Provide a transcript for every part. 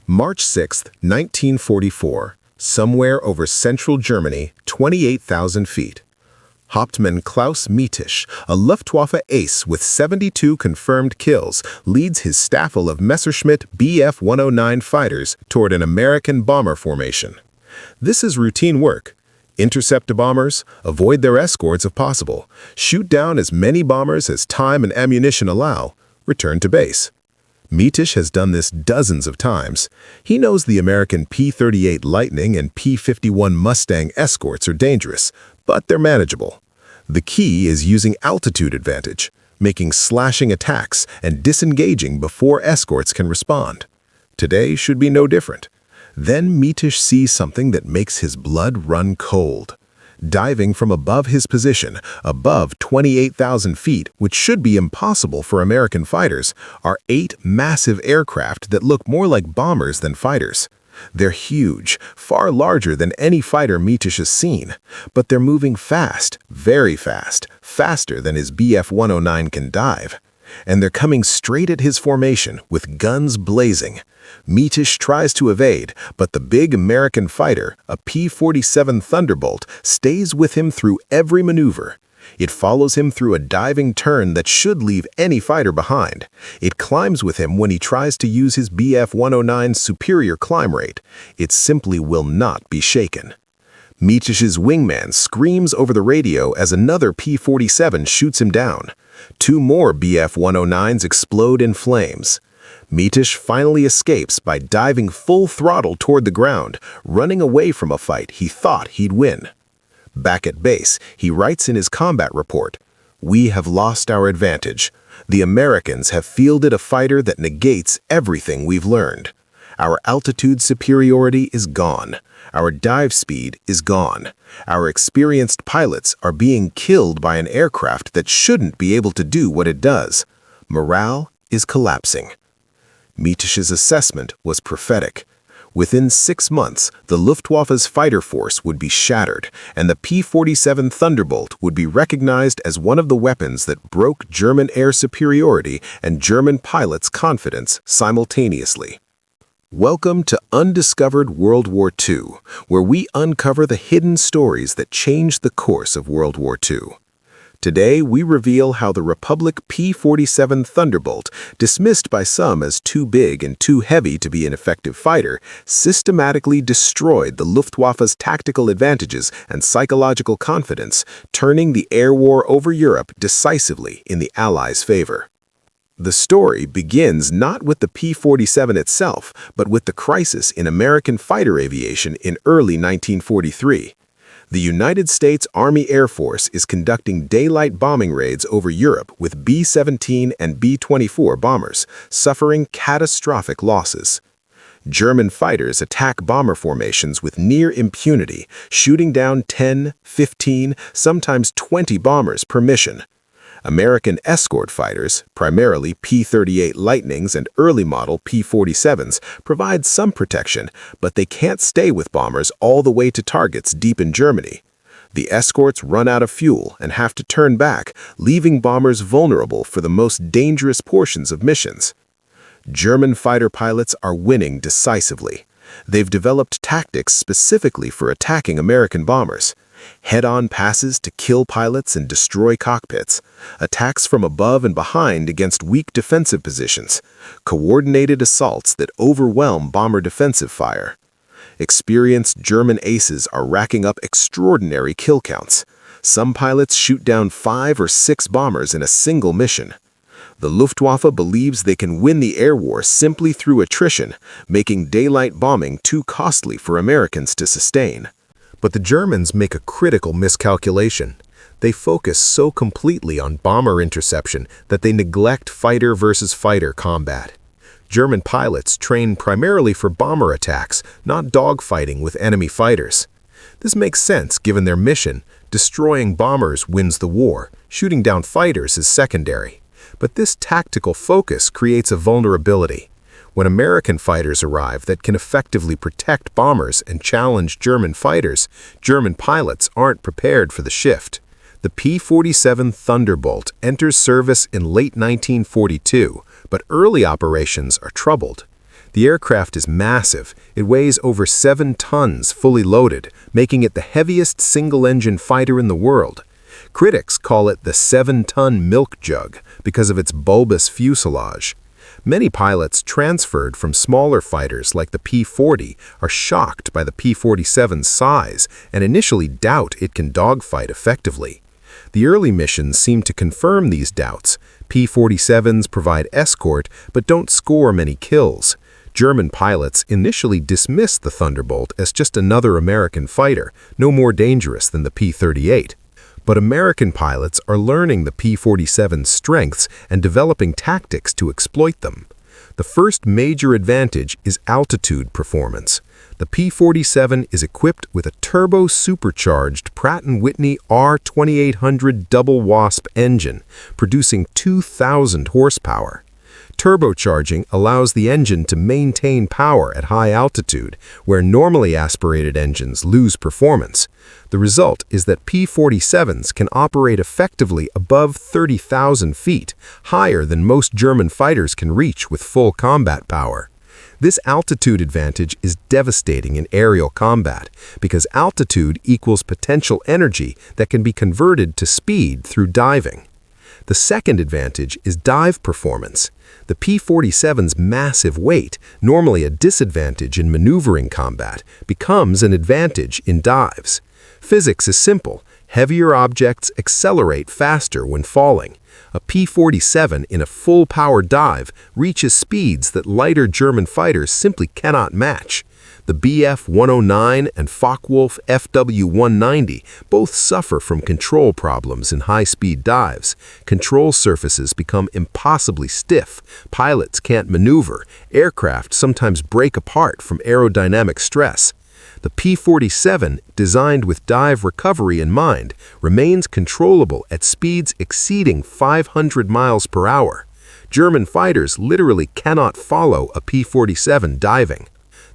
March 6, 1944, somewhere over central Germany, 28,000 feet. Hauptmann Klaus Mietisch, a Luftwaffe ace with 72 confirmed kills, leads his staffel of Messerschmitt Bf-109 fighters toward an American bomber formation. This is routine work. Intercept the bombers, avoid their escorts if possible, shoot down as many bombers as time and ammunition allow, return to base. Mietisch has done this dozens of times. He knows the American P-38 Lightning and P-51 Mustang escorts are dangerous, but they're manageable. The key is using altitude advantage, making slashing attacks and disengaging before escorts can respond. Today should be no different. Then Mietisch sees something that makes his blood run cold. Diving from above his position, above 28,000 feet, which should be impossible for American fighters, are 8 massive aircraft that look more like bombers than fighters. They're huge, far larger than any fighter Mietisch has seen, but they're moving fast, very fast, faster than his Bf-109 can dive. And they're coming straight at his formation with guns blazing. Mietisch tries to evade, but the big American fighter, a P-47 Thunderbolt, stays with him through every maneuver. It follows him through a diving turn that should leave any fighter behind. It climbs with him when he tries to use his Bf-109's superior climb rate. It simply will not be shaken. Mietisch's wingman screams over the radio as another P-47 shoots him down. 2 more Bf-109s explode in flames. Mietisch finally escapes by diving full throttle toward the ground, running away from a fight he thought he'd win. Back at base, he writes in his combat report, "We have lost our advantage. The Americans have fielded a fighter that negates everything we've learned. Our altitude superiority is gone. Our dive speed is gone. Our experienced pilots are being killed by an aircraft that shouldn't be able to do what it does. Morale is collapsing." Mietisch's assessment was prophetic. Within 6 months, the Luftwaffe's fighter force would be shattered, and the P-47 Thunderbolt would be recognized as one of the weapons that broke German air superiority and German pilots' confidence simultaneously. Welcome to Undiscovered World War II, where we uncover the hidden stories that changed the course of World War II. Today, we reveal how the Republic P-47 Thunderbolt, dismissed by some as too big and too heavy to be an effective fighter, systematically destroyed the Luftwaffe's tactical advantages and psychological confidence, turning the air war over Europe decisively in the Allies' favor. The story begins not with the P-47 itself, but with the crisis in American fighter aviation in early 1943. The United States Army Air Force is conducting daylight bombing raids over Europe with B-17 and B-24 bombers, suffering catastrophic losses. German fighters attack bomber formations with near impunity, shooting down 10, 15, sometimes 20 bombers per mission. American escort fighters, primarily P-38 Lightnings and early model P-47s, provide some protection, but they can't stay with bombers all the way to targets deep in Germany. The escorts run out of fuel and have to turn back, leaving bombers vulnerable for the most dangerous portions of missions. German fighter pilots are winning decisively. They've developed tactics specifically for attacking American bombers. Head-on passes to kill pilots and destroy cockpits, attacks from above and behind against weak defensive positions, coordinated assaults that overwhelm bomber defensive fire. Experienced German aces are racking up extraordinary kill counts. Some pilots shoot down 5 or 6 bombers in a single mission. The Luftwaffe believes they can win the air war simply through attrition, making daylight bombing too costly for Americans to sustain. But the Germans make a critical miscalculation. They focus so completely on bomber interception that they neglect fighter versus fighter combat. German pilots train primarily for bomber attacks, not dogfighting with enemy fighters. This makes sense given their mission. Destroying bombers wins the war. Shooting down fighters is secondary. But this tactical focus creates a vulnerability. When American fighters arrive that can effectively protect bombers and challenge German fighters, German pilots aren't prepared for the shift. The P-47 Thunderbolt enters service in late 1942, but early operations are troubled. The aircraft is massive. It weighs over 7 tons fully loaded, making it the heaviest single-engine fighter in the world. Critics call it the 7-ton milk jug because of its bulbous fuselage. Many pilots transferred from smaller fighters like the P-40 are shocked by the P-47's size and initially doubt it can dogfight effectively. The early missions seem to confirm these doubts. P-47s provide escort but don't score many kills. German pilots initially dismissed the Thunderbolt as just another American fighter, no more dangerous than the P-38. But American pilots are learning the P-47's strengths and developing tactics to exploit them. The first major advantage is altitude performance. The P-47 is equipped with a turbo-supercharged Pratt & Whitney R2800 double WASP engine, producing 2,000 horsepower. Turbocharging allows the engine to maintain power at high altitude, where normally aspirated engines lose performance. The result is that P-47s can operate effectively above 30,000 feet, higher than most German fighters can reach with full combat power. This altitude advantage is devastating in aerial combat because altitude equals potential energy that can be converted to speed through diving. The second advantage is dive performance. The P-47's massive weight, normally a disadvantage in maneuvering combat, becomes an advantage in dives. Physics is simple. Heavier objects accelerate faster when falling. A P-47 in a full-power dive reaches speeds that lighter German fighters simply cannot match. The Bf-109 and Focke-Wulf FW-190 both suffer from control problems in high-speed dives. Control surfaces become impossibly stiff, pilots can't maneuver, aircraft sometimes break apart from aerodynamic stress. The P-47, designed with dive recovery in mind, remains controllable at speeds exceeding 500 miles per hour. German fighters literally cannot follow a P-47 diving.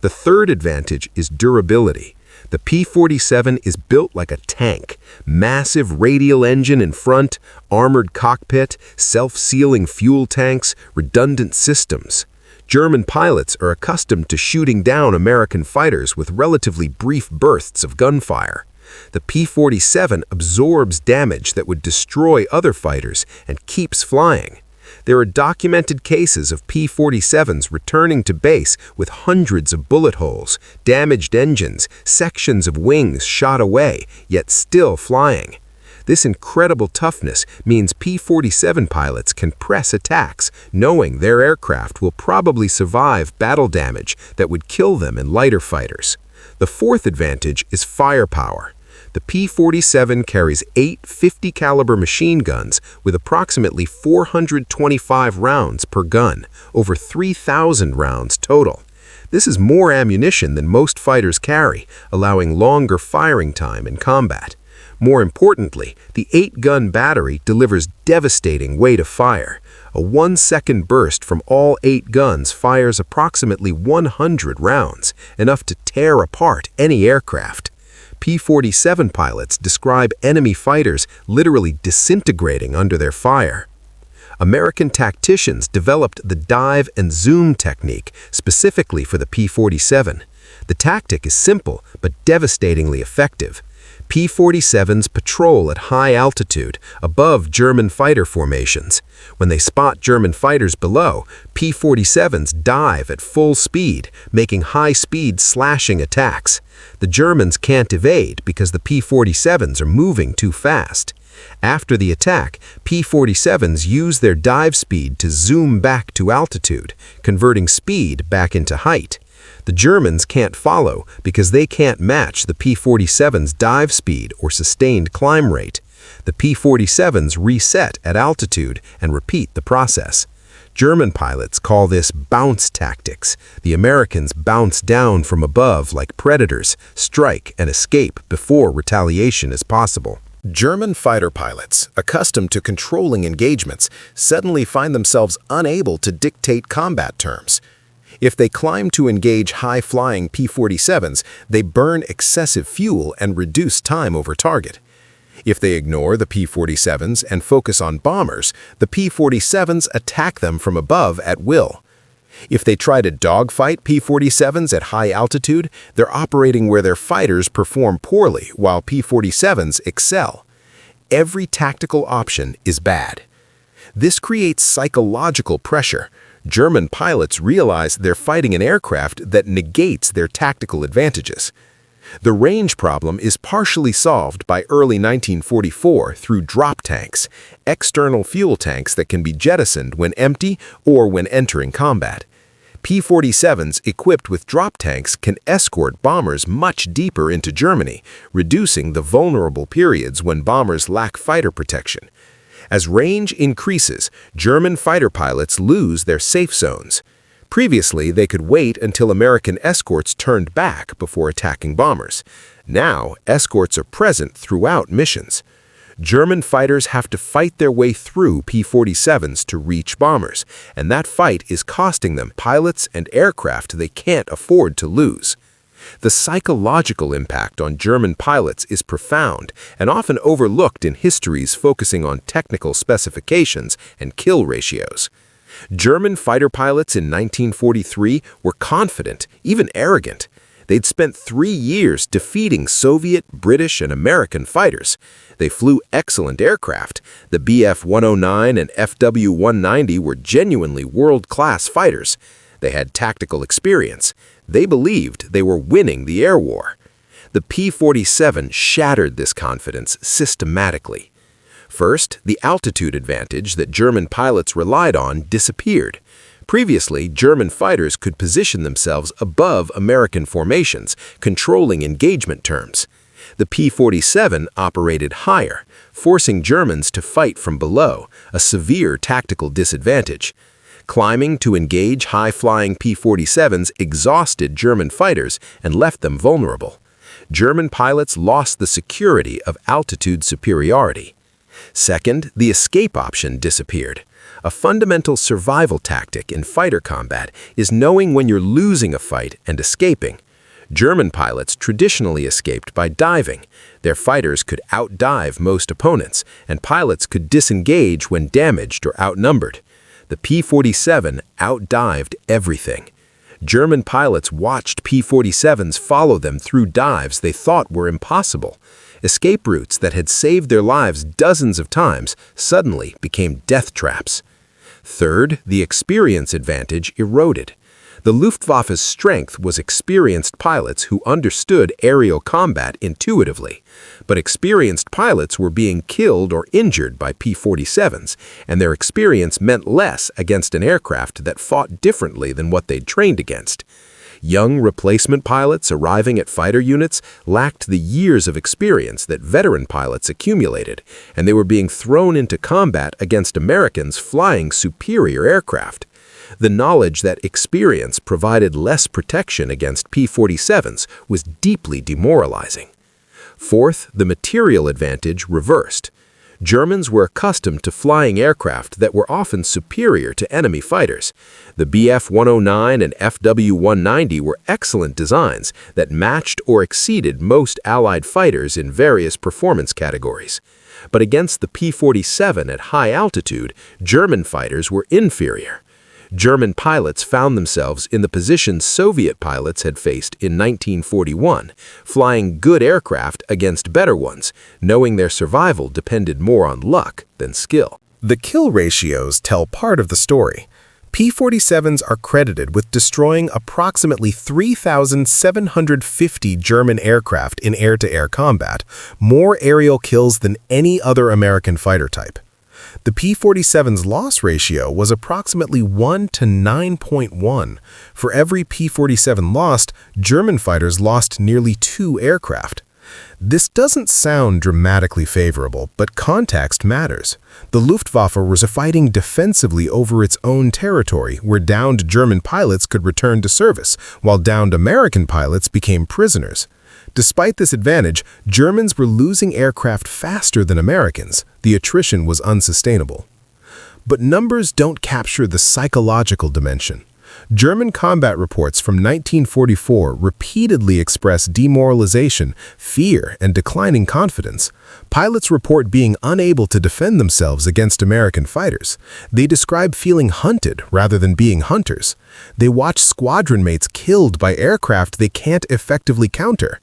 The third advantage is durability. The P-47 is built like a tank. Massive radial engine in front, armored cockpit, self-sealing fuel tanks, redundant systems. German pilots are accustomed to shooting down American fighters with relatively brief bursts of gunfire. The P-47 absorbs damage that would destroy other fighters and keeps flying. There are documented cases of P-47s returning to base with hundreds of bullet holes, damaged engines, sections of wings shot away, yet still flying. This incredible toughness means P-47 pilots can press attacks, knowing their aircraft will probably survive battle damage that would kill them in lighter fighters. The fourth advantage is firepower. The P-47 carries 8 50-caliber machine guns with approximately 425 rounds per gun, over 3,000 rounds total. This is more ammunition than most fighters carry, allowing longer firing time in combat. More importantly, the 8-gun battery delivers devastating weight of fire. A 1-second burst from all 8 guns fires approximately 100 rounds, enough to tear apart any aircraft. P-47 pilots describe enemy fighters literally disintegrating under their fire. American tacticians developed the dive and zoom technique specifically for the P-47. The tactic is simple but devastatingly effective. P-47s patrol at high altitude, above German fighter formations. When they spot German fighters below, P-47s dive at full speed, making high-speed slashing attacks. The Germans can't evade because the P-47s are moving too fast. After the attack, P-47s use their dive speed to zoom back to altitude, converting speed back into height. The Germans can't follow because they can't match the P-47's dive speed or sustained climb rate. The P-47s reset at altitude and repeat the process. German pilots call this bounce tactics. The Americans bounce down from above like predators, strike and escape before retaliation is possible. German fighter pilots, accustomed to controlling engagements, suddenly find themselves unable to dictate combat terms. If they climb to engage high-flying P-47s, they burn excessive fuel and reduce time over target. If they ignore the P-47s and focus on bombers, the P-47s attack them from above at will. If they try to dogfight P-47s at high altitude, they're operating where their fighters perform poorly while P-47s excel. Every tactical option is bad. This creates psychological pressure. German pilots realize they're fighting an aircraft that negates their tactical advantages. The range problem is partially solved by early 1944 through drop tanks, external fuel tanks that can be jettisoned when empty or when entering combat. P-47s equipped with drop tanks can escort bombers much deeper into Germany, reducing the vulnerable periods when bombers lack fighter protection. As range increases, German fighter pilots lose their safe zones. Previously, they could wait until American escorts turned back before attacking bombers. Now, escorts are present throughout missions. German fighters have to fight their way through P-47s to reach bombers, and that fight is costing them pilots and aircraft they can't afford to lose. The psychological impact on German pilots is profound and often overlooked in histories focusing on technical specifications and kill ratios. German fighter pilots in 1943 were confident, even arrogant. They'd spent 3 years defeating Soviet, British, and American fighters. They flew excellent aircraft. The Bf-109 and Fw-190 were genuinely world-class fighters. They had tactical experience. They believed they were winning the air war. The P-47 shattered this confidence systematically. First, the altitude advantage that German pilots relied on disappeared. Previously, German fighters could position themselves above American formations, controlling engagement terms. The P-47 operated higher, forcing Germans to fight from below, a severe tactical disadvantage. Climbing to engage high-flying P-47s exhausted German fighters and left them vulnerable. German pilots lost the security of altitude superiority. Second, the escape option disappeared. A fundamental survival tactic in fighter combat is knowing when you're losing a fight and escaping. German pilots traditionally escaped by diving. Their fighters could outdive most opponents, and pilots could disengage when damaged or outnumbered. The P-47 outdived everything. German pilots watched P-47s follow them through dives they thought were impossible. Escape routes that had saved their lives dozens of times suddenly became death traps. Third, the experience advantage eroded. The Luftwaffe's strength was experienced pilots who understood aerial combat intuitively. But experienced pilots were being killed or injured by P-47s, and their experience meant less against an aircraft that fought differently than what they'd trained against. Young replacement pilots arriving at fighter units lacked the years of experience that veteran pilots accumulated, and they were being thrown into combat against Americans flying superior aircraft. The knowledge that experience provided less protection against P-47s was deeply demoralizing. Fourth, the material advantage reversed. Germans were accustomed to flying aircraft that were often superior to enemy fighters. The Bf-109 and Fw-190 were excellent designs that matched or exceeded most Allied fighters in various performance categories. But against the P-47 at high altitude, German fighters were inferior. German pilots found themselves in the position Soviet pilots had faced in 1941, flying good aircraft against better ones, knowing their survival depended more on luck than skill. The kill ratios tell part of the story. P-47s are credited with destroying approximately 3,750 German aircraft in air-to-air combat, more aerial kills than any other American fighter type. The P-47's loss ratio was approximately 1 to 9.1. For every P-47 lost, German fighters lost nearly 2 aircraft. This doesn't sound dramatically favorable, but context matters. The Luftwaffe was fighting defensively over its own territory, where downed German pilots could return to service, while downed American pilots became prisoners. Despite this advantage, Germans were losing aircraft faster than Americans. The attrition was unsustainable. But numbers don't capture the psychological dimension. German combat reports from 1944 repeatedly express demoralization, fear, and declining confidence. Pilots report being unable to defend themselves against American fighters. They describe feeling hunted rather than being hunters. They watch squadron mates killed by aircraft they can't effectively counter.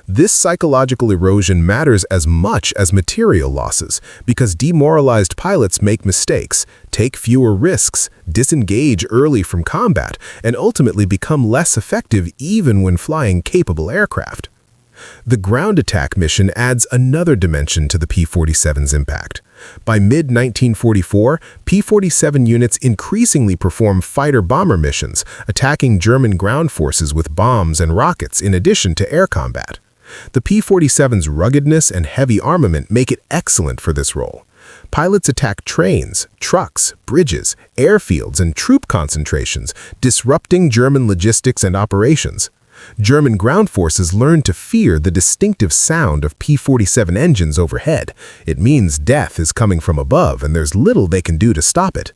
This psychological erosion matters as much as material losses because demoralized pilots make mistakes, take fewer risks, disengage early from combat, and ultimately become less effective even when flying capable aircraft. The ground attack mission adds another dimension to the P-47's impact. By mid-1944, P-47 units increasingly perform fighter-bomber missions, attacking German ground forces with bombs and rockets in addition to air combat. The P-47's ruggedness and heavy armament make it excellent for this role. Pilots attack trains, trucks, bridges, airfields, and troop concentrations, disrupting German logistics and operations. German ground forces learn to fear the distinctive sound of P-47 engines overhead. It means death is coming from above and there's little they can do to stop it.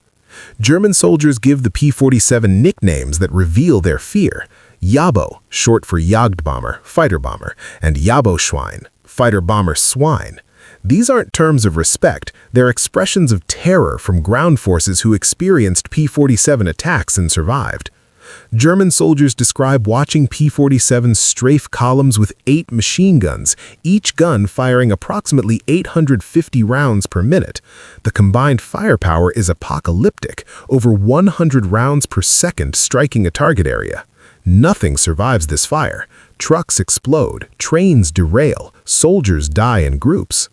German soldiers give the P-47 nicknames that reveal their fear. Jabo, short for Jagdbomber, fighter bomber, and Jaboschwein, fighter bomber swine. These aren't terms of respect, they're expressions of terror from ground forces who experienced P-47 attacks and survived. German soldiers describe watching P-47s strafe columns with 8 machine guns, each gun firing approximately 850 rounds per minute. The combined firepower is apocalyptic, over 100 rounds per second striking a target area. Nothing survives this fire. Trucks explode, trains derail, soldiers die in groups.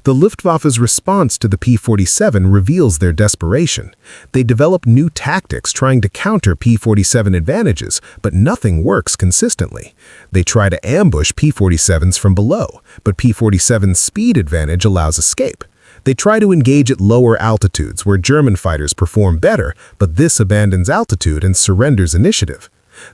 The Luftwaffe's response to the P-47 reveals their desperation. They develop new tactics trying to counter P-47 advantages, but nothing works consistently. They try to ambush P-47s from below, but P-47's speed advantage allows escape. They try to engage at lower altitudes where German fighters perform better, but this abandons altitude and surrenders initiative.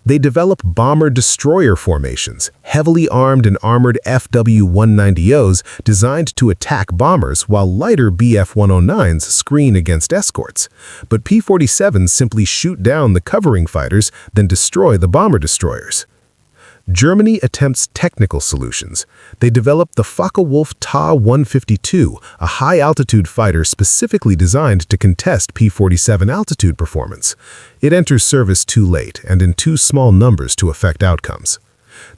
They develop bomber-destroyer formations, heavily armed and armored FW-190Os designed to attack bombers while lighter Bf-109s screen against escorts. But P-47s simply shoot down the covering fighters, then destroy the bomber-destroyers. Germany attempts technical solutions. They develop the Focke-Wulf Ta-152, a high-altitude fighter specifically designed to contest P-47 altitude performance. It enters service too late and in too small numbers to affect outcomes.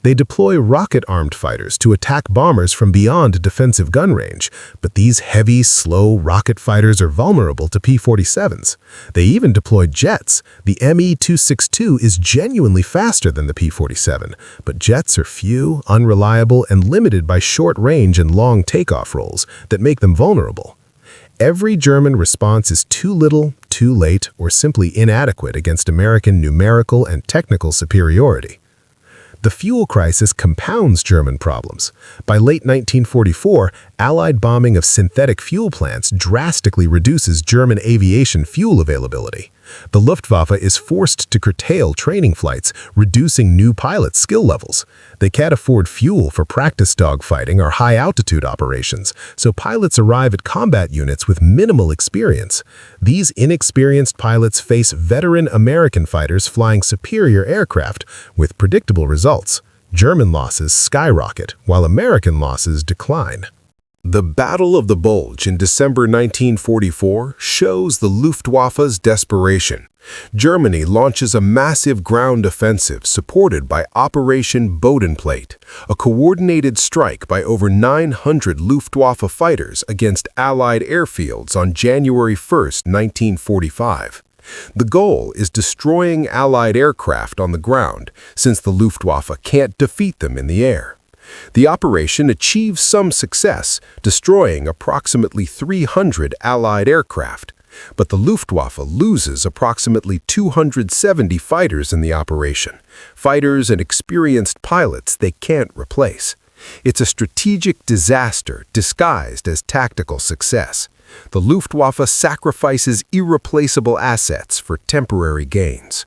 They deploy rocket-armed fighters to attack bombers from beyond defensive gun range, but these heavy, slow rocket fighters are vulnerable to P-47s. They even deploy jets. The Me-262 is genuinely faster than the P-47, but jets are few, unreliable, and limited by short range and long takeoff rolls that make them vulnerable. Every German response is too little, too late, or simply inadequate against American numerical and technical superiority. The fuel crisis compounds German problems. By late 1944, Allied bombing of synthetic fuel plants drastically reduces German aviation fuel availability. The Luftwaffe is forced to curtail training flights, reducing new pilots' skill levels. They can't afford fuel for practice dogfighting or high-altitude operations, so pilots arrive at combat units with minimal experience. These inexperienced pilots face veteran American fighters flying superior aircraft with predictable results. German losses skyrocket, while American losses decline. The Battle of the Bulge in December 1944 shows the Luftwaffe's desperation. Germany launches a massive ground offensive supported by Operation Bodenplatte, a coordinated strike by over 900 Luftwaffe fighters against Allied airfields on January 1, 1945. The goal is destroying Allied aircraft on the ground, since the Luftwaffe can't defeat them in the air. The operation achieves some success, destroying approximately 300 Allied aircraft, but the Luftwaffe loses approximately 270 fighters in the operation, fighters and experienced pilots they can't replace. It's a strategic disaster disguised as tactical success. The Luftwaffe sacrifices irreplaceable assets for temporary gains.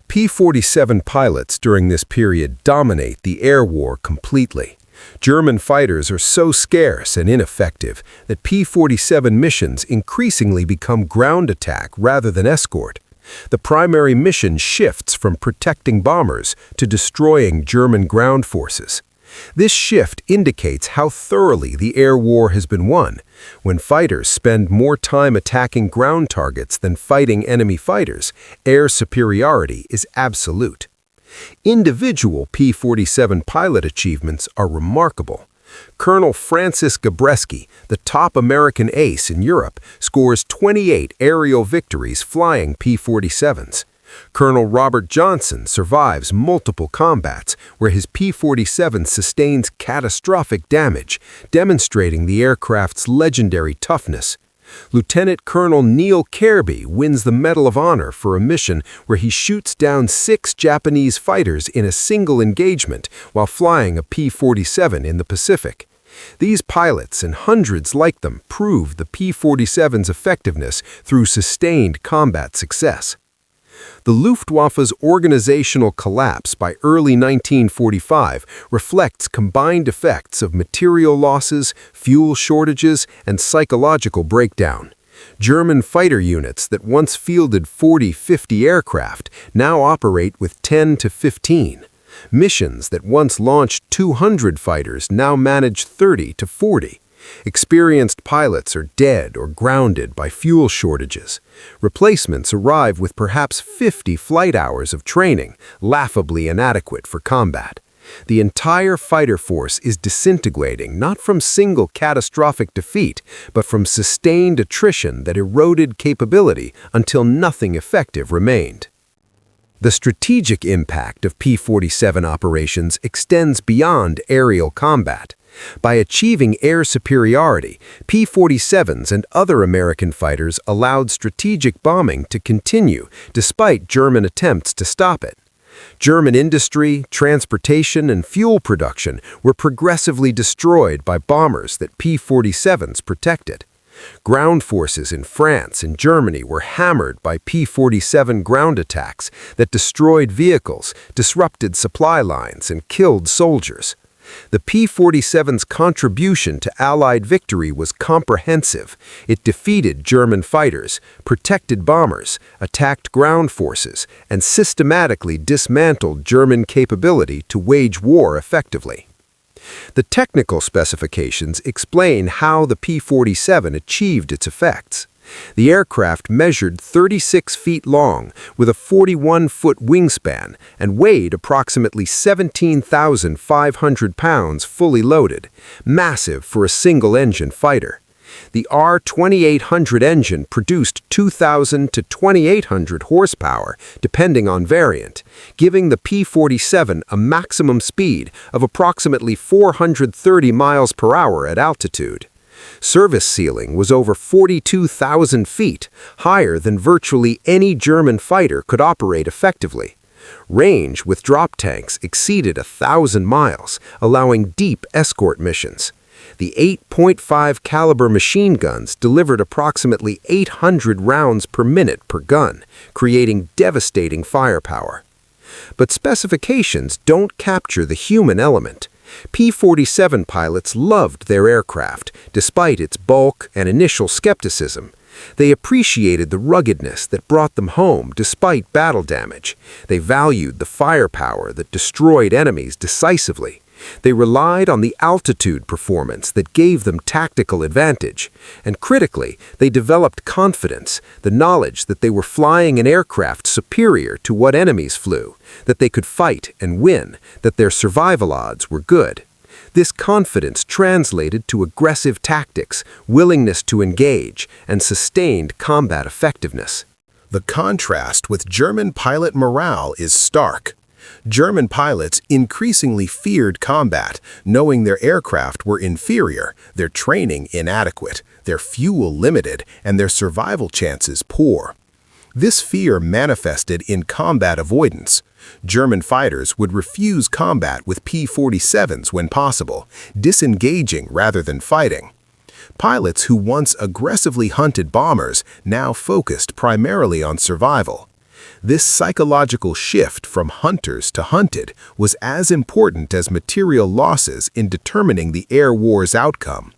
P-47 pilots during this period dominate the air war completely. German fighters are so scarce and ineffective that P-47 missions increasingly become ground attack rather than escort. The primary mission shifts from protecting bombers to destroying German ground forces. This shift indicates how thoroughly the air war has been won. When fighters spend more time attacking ground targets than fighting enemy fighters, air superiority is absolute. Individual P-47 pilot achievements are remarkable. Colonel Francis Gabreski, the top American ace in Europe, scores 28 aerial victories flying P-47s. Colonel Robert Johnson survives multiple combats where his P-47 sustains catastrophic damage, demonstrating the aircraft's legendary toughness. Lieutenant Colonel Neil Kirby wins the Medal of Honor for a mission where he shoots down 6 Japanese fighters in a single engagement while flying a P-47 in the Pacific. These pilots and hundreds like them prove the P-47's effectiveness through sustained combat success. The Luftwaffe's organizational collapse by early 1945 reflects combined effects of material losses, fuel shortages, and psychological breakdown. German fighter units that once fielded 40-50 aircraft now operate with 10 to 15. Missions that once launched 200 fighters now manage 30 to 40. Experienced pilots are dead or grounded by fuel shortages. Replacements arrive with perhaps 50 flight hours of training, laughably inadequate for combat. The entire fighter force is disintegrating not from single catastrophic defeat, but from sustained attrition that eroded capability until nothing effective remained. The strategic impact of P-47 operations extends beyond aerial combat. By achieving air superiority, P-47s and other American fighters allowed strategic bombing to continue despite German attempts to stop it. German industry, transportation, and fuel production were progressively destroyed by bombers that P-47s protected. Ground forces in France and Germany were hammered by P-47 ground attacks that destroyed vehicles, disrupted supply lines, and killed soldiers. The P-47's contribution to Allied victory was comprehensive. It defeated German fighters, protected bombers, attacked ground forces, and systematically dismantled German capability to wage war effectively. The technical specifications explain how the P-47 achieved its effects. The aircraft measured 36 feet long with a 41-foot wingspan and weighed approximately 17,500 pounds fully loaded, massive for a single-engine fighter. The R-2800 engine produced 2,000 to 2,800 horsepower, depending on variant, giving the P-47 a maximum speed of approximately 430 miles per hour at altitude. Service ceiling was over 42,000 feet, higher than virtually any German fighter could operate effectively. Range with drop tanks exceeded 1,000 miles, allowing deep escort missions. The 8.5 caliber machine guns delivered approximately 800 rounds per minute per gun, creating devastating firepower. But specifications don't capture the human element. P-47 pilots loved their aircraft, despite its bulk and initial skepticism. They appreciated the ruggedness that brought them home despite battle damage. They valued the firepower that destroyed enemies decisively. They relied on the altitude performance that gave them tactical advantage. And critically, they developed confidence, the knowledge that they were flying an aircraft superior to what enemies flew, that they could fight and win, that their survival odds were good. This confidence translated to aggressive tactics, willingness to engage, and sustained combat effectiveness. The contrast with German pilot morale is stark. German pilots increasingly feared combat, knowing their aircraft were inferior, their training inadequate, their fuel limited, and their survival chances poor. This fear manifested in combat avoidance. German fighters would refuse combat with P-47s when possible, disengaging rather than fighting. Pilots who once aggressively hunted bombers now focused primarily on survival. This psychological shift from hunters to hunted was as important as material losses in determining the air war's outcome.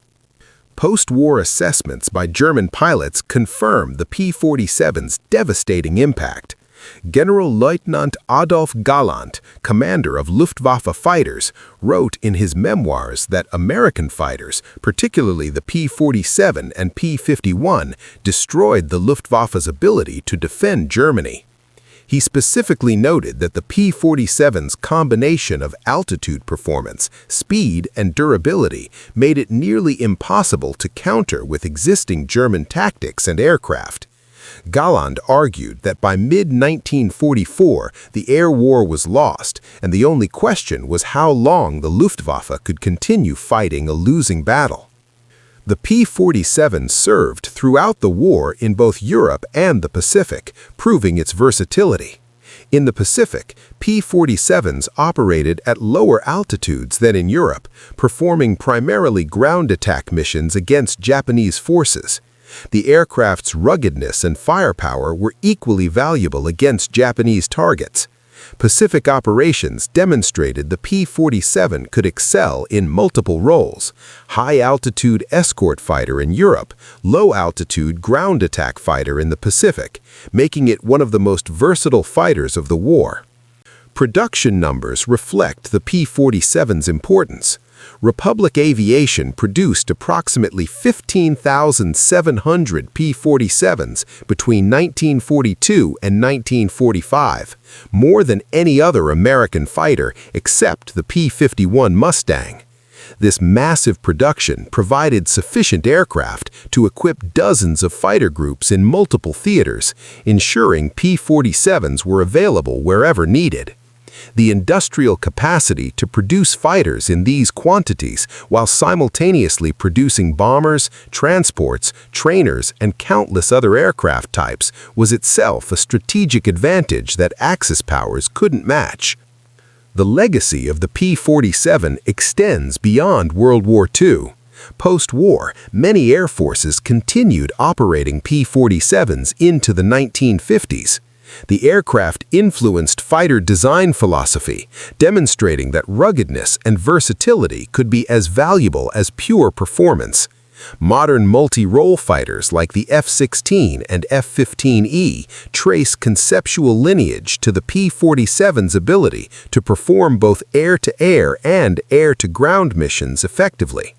Post-war assessments by German pilots confirm the P-47's devastating impact. Generalleutnant Adolf Galland, commander of Luftwaffe fighters, wrote in his memoirs that American fighters, particularly the P-47 and P-51, destroyed the Luftwaffe's ability to defend Germany. He specifically noted that the P-47's combination of altitude performance, speed, and durability made it nearly impossible to counter with existing German tactics and aircraft. Galland argued that by mid-1944, the air war was lost, and the only question was how long the Luftwaffe could continue fighting a losing battle. The P-47 served throughout the war in both Europe and the Pacific, proving its versatility. In the Pacific, P-47s operated at lower altitudes than in Europe, performing primarily ground attack missions against Japanese forces. The aircraft's ruggedness and firepower were equally valuable against Japanese targets. Pacific operations demonstrated the P-47 could excel in multiple roles: high-altitude escort fighter in Europe, low-altitude ground attack fighter in the Pacific, making it one of the most versatile fighters of the war. Production numbers reflect the P-47's importance. Republic Aviation produced approximately 15,700 P-47s between 1942 and 1945, more than any other American fighter except the P-51 Mustang. This massive production provided sufficient aircraft to equip dozens of fighter groups in multiple theaters, ensuring P-47s were available wherever needed. The industrial capacity to produce fighters in these quantities while simultaneously producing bombers, transports, trainers, and countless other aircraft types was itself a strategic advantage that Axis powers couldn't match. The legacy of the P-47 extends beyond World War II. Post-war, many air forces continued operating P-47s into the 1950s. The aircraft influenced fighter design philosophy, demonstrating that ruggedness and versatility could be as valuable as pure performance. Modern multi-role fighters like the F-16 and F-15E trace conceptual lineage to the P-47's ability to perform both air-to-air and air-to-ground missions effectively.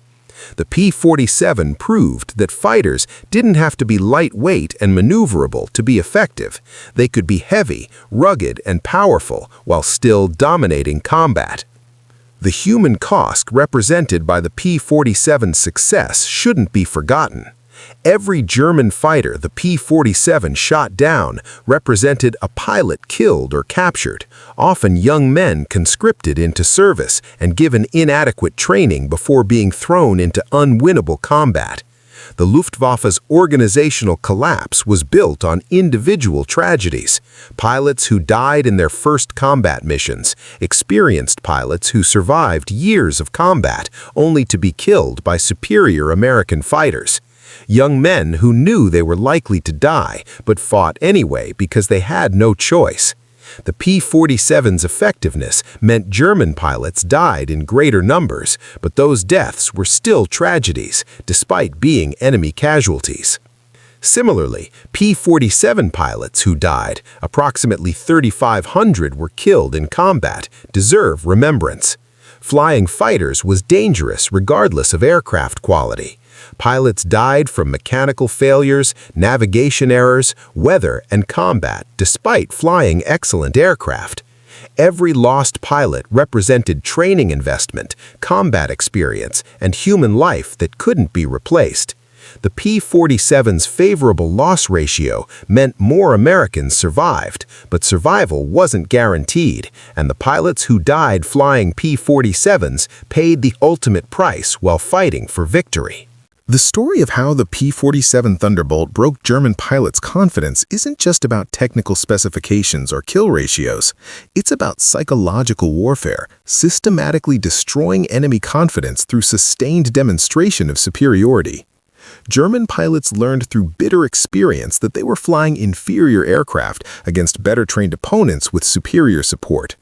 The P-47 proved that fighters didn't have to be lightweight and maneuverable to be effective. They could be heavy, rugged, and powerful while still dominating combat. The human cost represented by the P-47's success shouldn't be forgotten. Every German fighter the P-47 shot down represented a pilot killed or captured, often young men conscripted into service and given inadequate training before being thrown into unwinnable combat. The Luftwaffe's organizational collapse was built on individual tragedies: pilots who died in their first combat missions, experienced pilots who survived years of combat only to be killed by superior American fighters, young men who knew they were likely to die but fought anyway because they had no choice. The P-47's effectiveness meant German pilots died in greater numbers, but those deaths were still tragedies, despite being enemy casualties. Similarly, P-47 pilots who died, approximately 3,500 were killed in combat, deserve remembrance. Flying fighters was dangerous regardless of aircraft quality. Pilots died from mechanical failures, navigation errors, weather, and combat, despite flying excellent aircraft. Every lost pilot represented training investment, combat experience, and human life that couldn't be replaced. The P-47's favorable loss ratio meant more Americans survived, but survival wasn't guaranteed, and the pilots who died flying P-47s paid the ultimate price while fighting for victory. The story of how the P-47 Thunderbolt broke German pilots' confidence isn't just about technical specifications or kill ratios. It's about psychological warfare, systematically destroying enemy confidence through sustained demonstration of superiority. German pilots learned through bitter experience that they were flying inferior aircraft against better-trained opponents with superior support.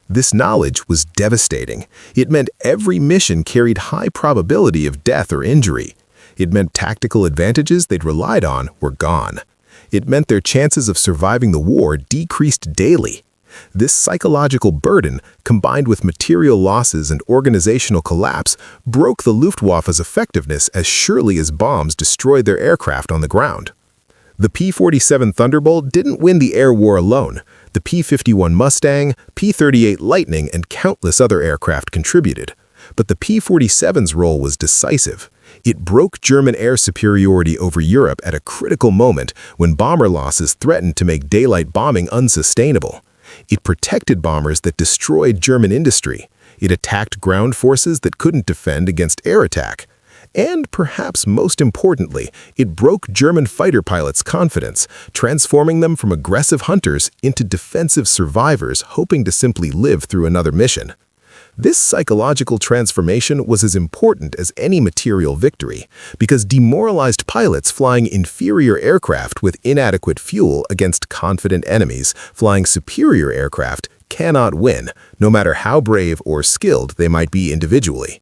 This knowledge was devastating. It meant every mission carried high probability of death or injury. It meant tactical advantages they'd relied on were gone. It meant their chances of surviving the war decreased daily. This psychological burden, combined with material losses and organizational collapse, broke the Luftwaffe's effectiveness as surely as bombs destroyed their aircraft on the ground. The P-47 Thunderbolt didn't win the air war alone. The P-51 Mustang, P-38 Lightning, and countless other aircraft contributed. But the P-47's role was decisive. It broke German air superiority over Europe at a critical moment when bomber losses threatened to make daylight bombing unsustainable. It protected bombers that destroyed German industry. It attacked ground forces that couldn't defend against air attack. And perhaps most importantly, it broke German fighter pilots' confidence, transforming them from aggressive hunters into defensive survivors hoping to simply live through another mission. This psychological transformation was as important as any material victory, because demoralized pilots flying inferior aircraft with inadequate fuel against confident enemies flying superior aircraft cannot win, no matter how brave or skilled they might be individually.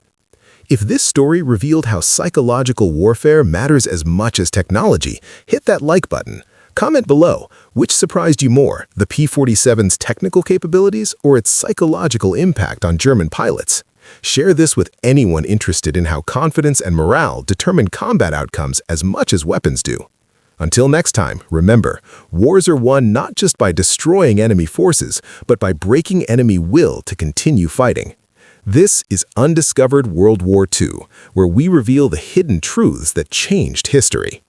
If this story revealed how psychological warfare matters as much as technology, hit that like button. Comment below, which surprised you more, the P-47's technical capabilities or its psychological impact on German pilots? Share this with anyone interested in how confidence and morale determine combat outcomes as much as weapons do. Until next time, remember, wars are won not just by destroying enemy forces, but by breaking enemy will to continue fighting. This is Undiscovered World War II, where we reveal the hidden truths that changed history.